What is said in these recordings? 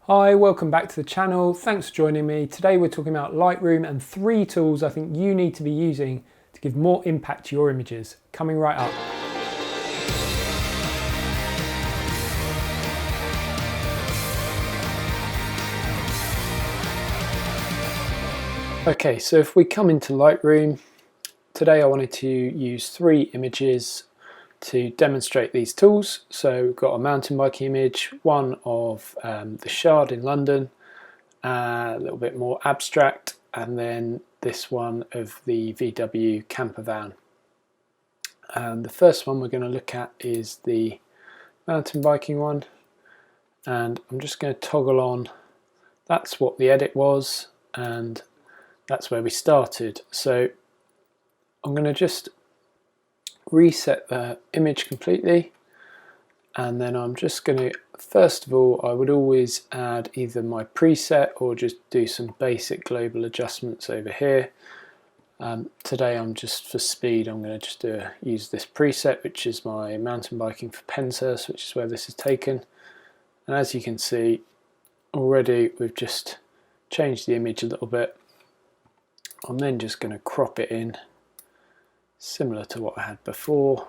Hi, welcome back to the channel. Thanks for joining me. Today we're talking about Lightroom and 3 tools I think you need to be using to give more impact to your images. Coming right up. Okay, so if we come into Lightroom, today I wanted to use 3 images to demonstrate these tools. So we've got a mountain biking image, one of the Shard in London, a little bit more abstract, and then this one of the VW camper van. The first one we're going to look at is the mountain biking one, and I'm just going to toggle on. That's what the edit was, and that's where we started. So I'm going to just reset the image completely, and then I'm just going to, first of all, I would always add either my preset or just do some basic global adjustments over here. Today I'm just, for speed, I'm going to just use this preset, which is my mountain biking for Penshurst, which is where this is taken. And as you can see already, we've just changed the image a little bit. I'm then just going to crop it in similar to what I had before,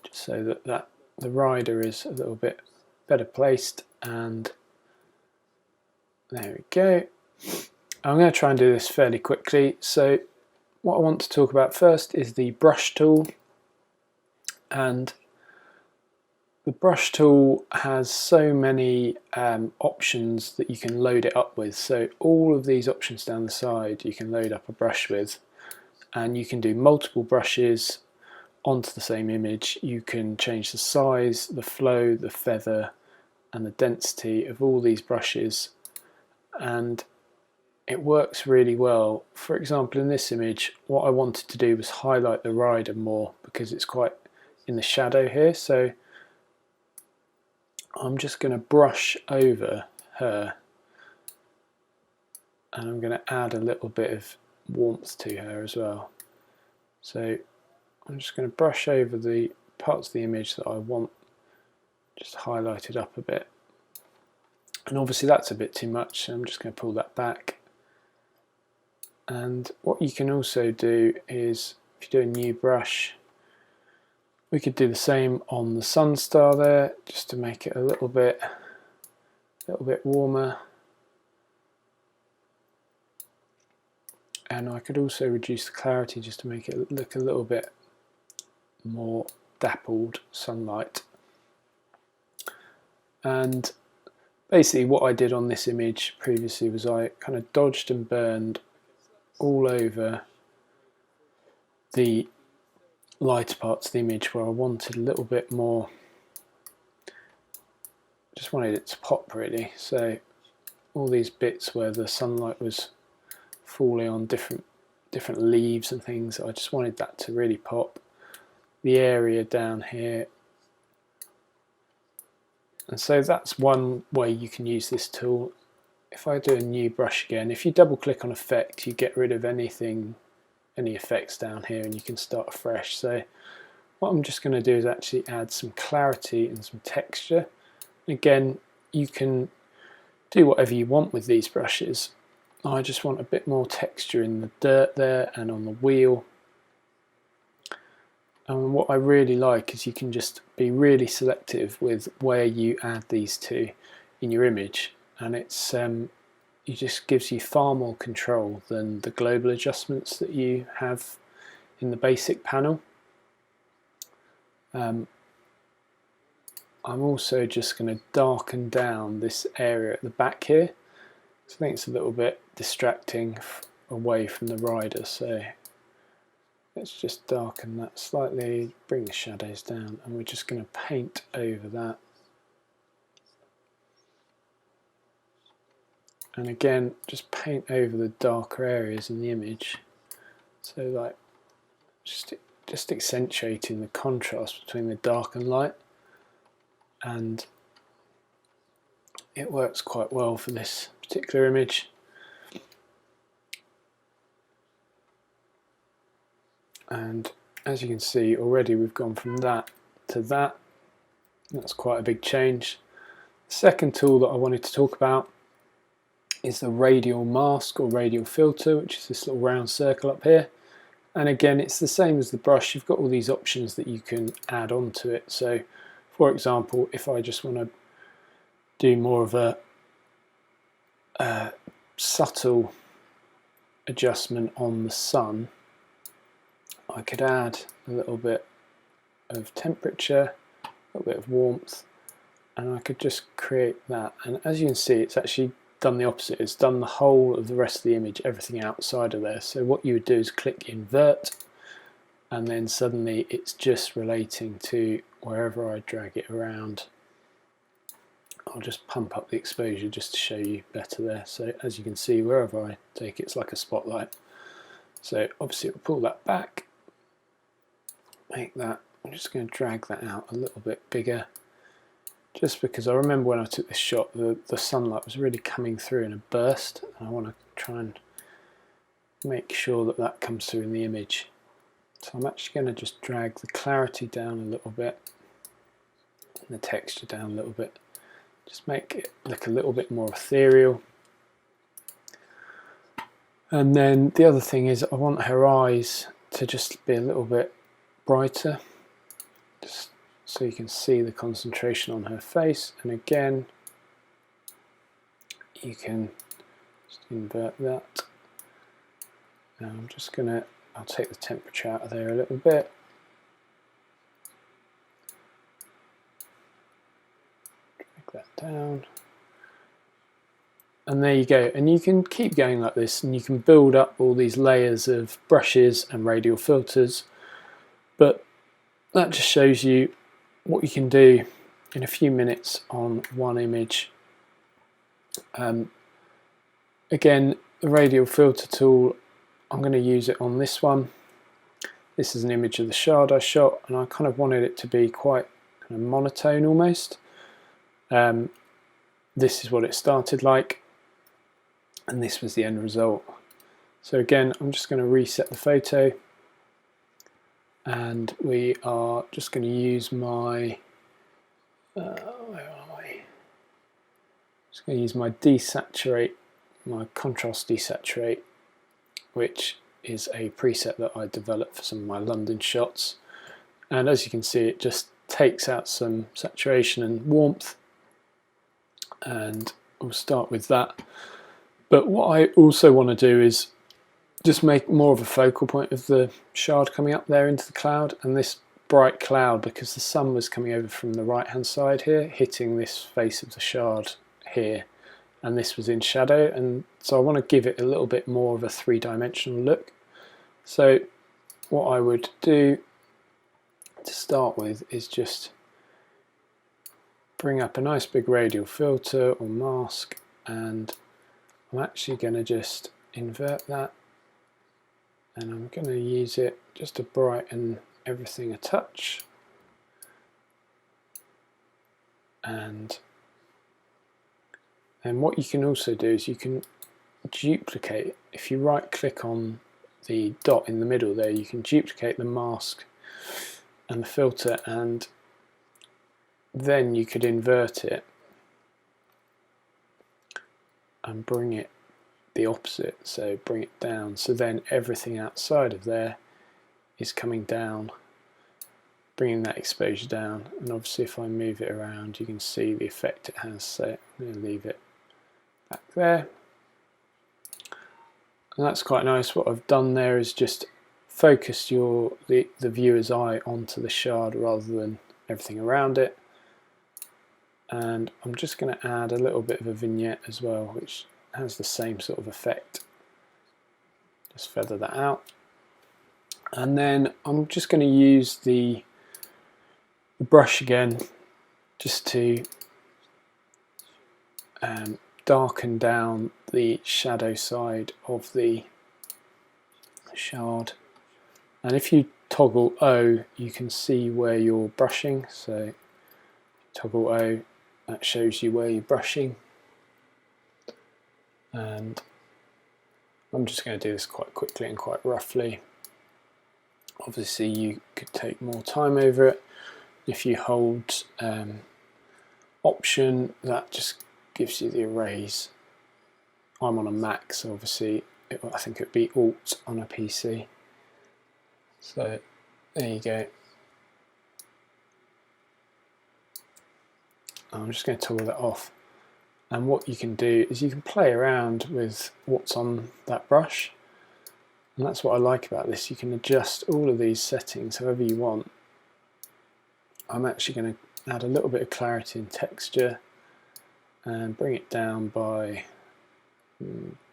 just so that the rider is a little bit better placed, and there we go. I'm going to try and do this fairly quickly. So what I want to talk about first is the brush tool, and the brush tool has so many options that you can load it up with. So all of these options down the side you can load up a brush with, and you can do multiple brushes onto the same image. You can change the size, the flow, the feather, and the density of all these brushes, and it works really well. For example, in this image, what I wanted to do was highlight the rider more because it's quite in the shadow here. So I'm just going to brush over her, and I'm going to add a little bit of warmth to her as well. So I'm just going to brush over the parts of the image that I want just highlighted up a bit. And obviously that's a bit too much, so I'm just going to pull that back. And what you can also do is, if you do a new brush, we could do the same on the sun star there, just to make it a little bit warmer. And I could also reduce the clarity just to make it look a little bit more dappled sunlight. And basically what I did on this image previously was I kind of dodged and burned all over the lighter parts of the image where I wanted a little bit more, just wanted it to pop really. So all these bits where the sunlight was falling on different leaves and things, I just wanted that to really pop. The area down here, and so that's one way you can use this tool. If I do a new brush again, if you double click on effect, you get rid of any effects down here, and you can start afresh. So what I'm just going to do is actually add some clarity and some texture. Again, you can do whatever you want with these brushes. I just want a bit more texture in the dirt there and on the wheel. And what I really like is you can just be really selective with where you add these to in your image, and it's it just gives you far more control than the global adjustments that you have in the basic panel. I'm also just going to darken down this area at the back here. So I think it's a little bit distracting away from the rider, so let's just darken that slightly, bring the shadows down, and we're just going to paint over that. And again, just paint over the darker areas in the image. So like just accentuating the contrast between the dark and light. And it works quite well for this particular image. And as you can see already, we've gone from that to that. That's quite a big change. second tool that I wanted to talk about is the Radial Mask or Radial Filter, which is this little round circle up here. And again, it's the same as the brush. You've got all these options that you can add onto it. So for example, if I just want to do more of a subtle adjustment on the sun, I could add a little bit of temperature, a little bit of warmth, and I could just create that. And as you can see, it's actually done the opposite. It's done the whole of the rest of the image, everything outside of there. So what you would do is click invert, and then suddenly it's just relating to wherever I drag it around. I'll just pump up the exposure just to show you better there. So as you can see, wherever I take it, it's like a spotlight. So obviously we'll pull that back, make that, I'm just going to drag that out a little bit bigger, just because I remember when I took this shot, the sunlight was really coming through in a burst, and I want to try and make sure that that comes through in the image. So I'm actually going to just drag the clarity down a little bit, and the texture down a little bit, just make it look a little bit more ethereal. And then the other thing is I want her eyes to just be a little bit brighter, just so you can see the concentration on her face. And again, you can just invert that. Now I'm just gonna, I'll take the temperature out of there a little bit. Drag that down. And there you go. And you can keep going like this, and you can build up all these layers of brushes and radial filters. But that just shows you what you can do in a few minutes on one image. Again, the radial filter tool, I'm going to use it on this one. This is an image of the shard I shot, and I kind of wanted it to be quite kind of monotone almost. This is what it started like, and this was the end result. So again, I'm just going to reset the photo, and we are just going to use my where are we? Just going to use my desaturate, my contrast desaturate, which is a preset that I developed for some of my London shots. And as you can see, it just takes out some saturation and warmth, and we'll start with that. But what I also want to do is just make more of a focal point of the shard coming up there into the cloud, and this bright cloud, because the sun was coming over from the right hand side here, hitting this face of the shard here, and this was in shadow, and so I want to give it a little bit more of a three-dimensional look. So what I would do to start with is just bring up a nice big radial filter or mask, and I'm actually going to just invert that, and I'm going to use it just to brighten everything a touch. And what you can also do is you can duplicate. If you right click on the dot in the middle there, you can duplicate the mask and the filter, and then you could invert it and bring it the opposite, so bring it down, so then everything outside of there is coming down, bringing that exposure down. And obviously if I move it around, you can see the effect it has. So I'm going to leave it back there, and that's quite nice. What I've done there is just focus the viewer's eye onto the shard rather than everything around it. And I'm just going to add a little bit of a vignette as well, which has the same sort of effect. Just feather that out, and then I'm just going to use the brush again just to darken down the shadow side of the shard. And if you toggle O, you can see where you're brushing. So toggle O, that shows you where you're brushing. And I'm just going to do this quite quickly and quite roughly. Obviously you could take more time over it. If you hold option that just gives you the erase. I'm on a Mac, so obviously I think it would be Alt on a PC. So there you go. I'm just going to toggle that off. And what you can do is you can play around with what's on that brush. And that's what I like about this. You can adjust all of these settings however you want. I'm actually going to add a little bit of clarity and texture and bring it down by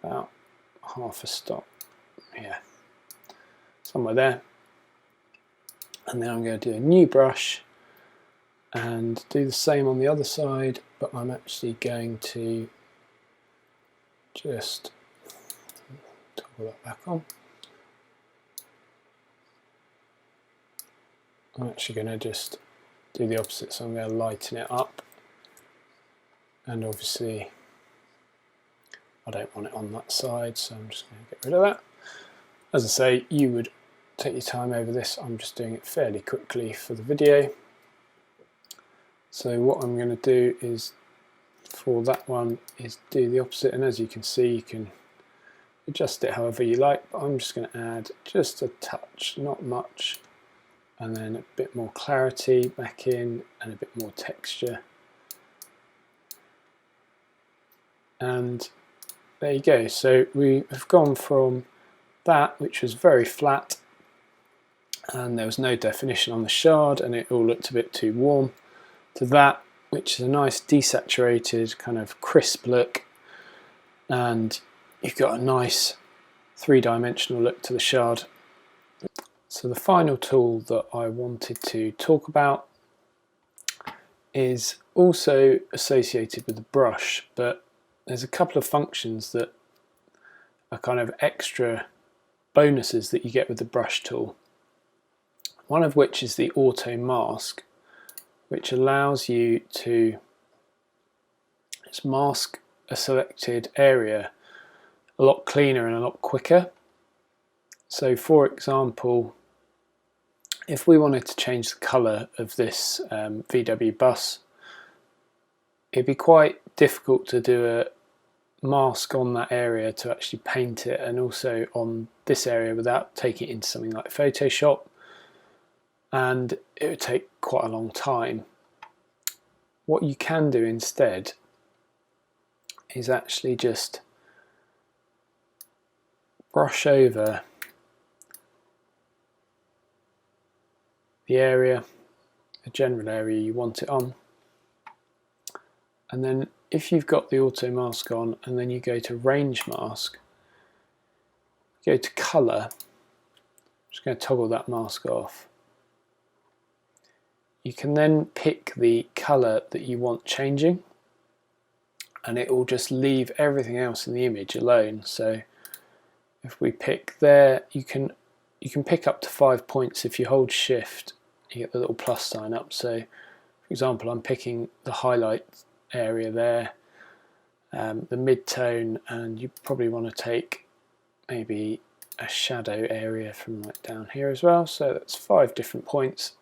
about half a stop. Yeah, somewhere there. And then I'm going to do a new brush and do the same on the other side, but I'm actually going to just toggle that back on. I'm actually going to just do the opposite, so I'm going to lighten it up, and obviously I don't want it on that side, so I'm just going to get rid of that. As I say, you would take your time over this. I'm just doing it fairly quickly for the video. So what I'm going to do is, for that one, is do the opposite, and as you can see, you can adjust it however you like, but I'm just going to add just a touch, not much, and then a bit more clarity back in and a bit more texture. And there you go. So we have gone from that, which was very flat and there was no definition on the shard and it all looked a bit too warm, to that, which is a nice desaturated kind of crisp look, and you've got a nice three-dimensional look to the shard. So the final tool that I wanted to talk about is also associated with the brush, but there's a couple of functions that are kind of extra bonuses that you get with the brush tool. One of which is the auto mask, which allows you to just mask a selected area a lot cleaner and a lot quicker. So for example, if we wanted to change the colour of this VW bus, it'd be quite difficult to do a mask on that area to actually paint it, and also on this area without taking it into something like Photoshop, and it would take quite a long time. What you can do instead is actually just brush over the area, the general area you want it on, and then if you've got the auto mask on and then you go to range mask, go to colour, I'm just going to toggle that mask off. You can then pick the colour that you want changing, and it will just leave everything else in the image alone. So if we pick there, you can pick up to 5 points. If you hold shift, you get the little plus sign up. So for example, I'm picking the highlight area there, the mid-tone, and you probably want to take maybe a shadow area from like down here as well. So that's 5 different points.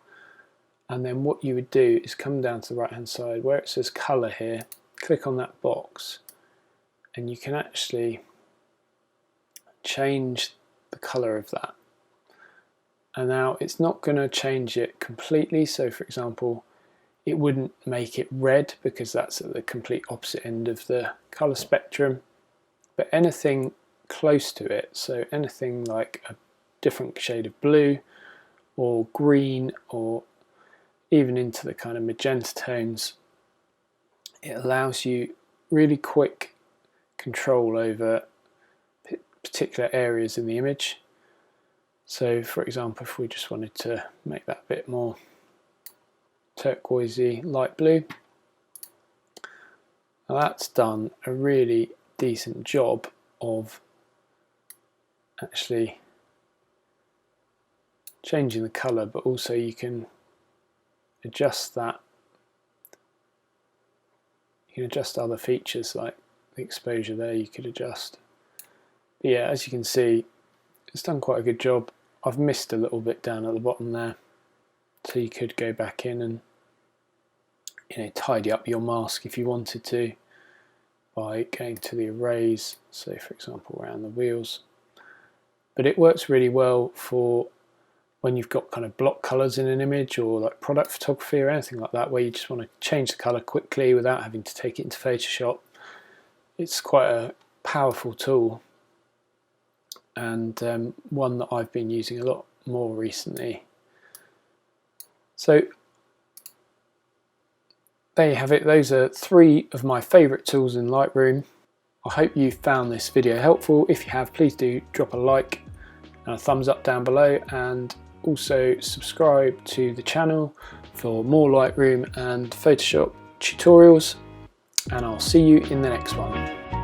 And then what you would do is come down to the right hand side where it says colour here, click on that box, and you can actually change the colour of that. And now it's not going to change it completely, so for example it wouldn't make it red because that's at the complete opposite end of the colour spectrum, but anything close to it, so anything like a different shade of blue or green or even into the kind of magenta tones, it allows you really quick control over particular areas in the image. So for example, if we just wanted to make that a bit more turquoisey, light blue, now that's done a really decent job of actually changing the colour, but also you can adjust that. You can adjust other features like the exposure there, you could adjust. But yeah, as you can see, it's done quite a good job. I've missed a little bit down at the bottom there, so you could go back in and tidy up your mask if you wanted to by going to the arrays, so for example around the wheels. But it works really well for when you've got kind of block colours in an image, or like product photography or anything like that, where you just want to change the colour quickly without having to take it into Photoshop. It's quite a powerful tool, and one that I've been using a lot more recently. So there you have it. Those are 3 of my favourite tools in Lightroom. I hope you found this video helpful. If you have, please do drop a like and a thumbs up down below, and also subscribe to the channel for more Lightroom and Photoshop tutorials, and I'll see you in the next one.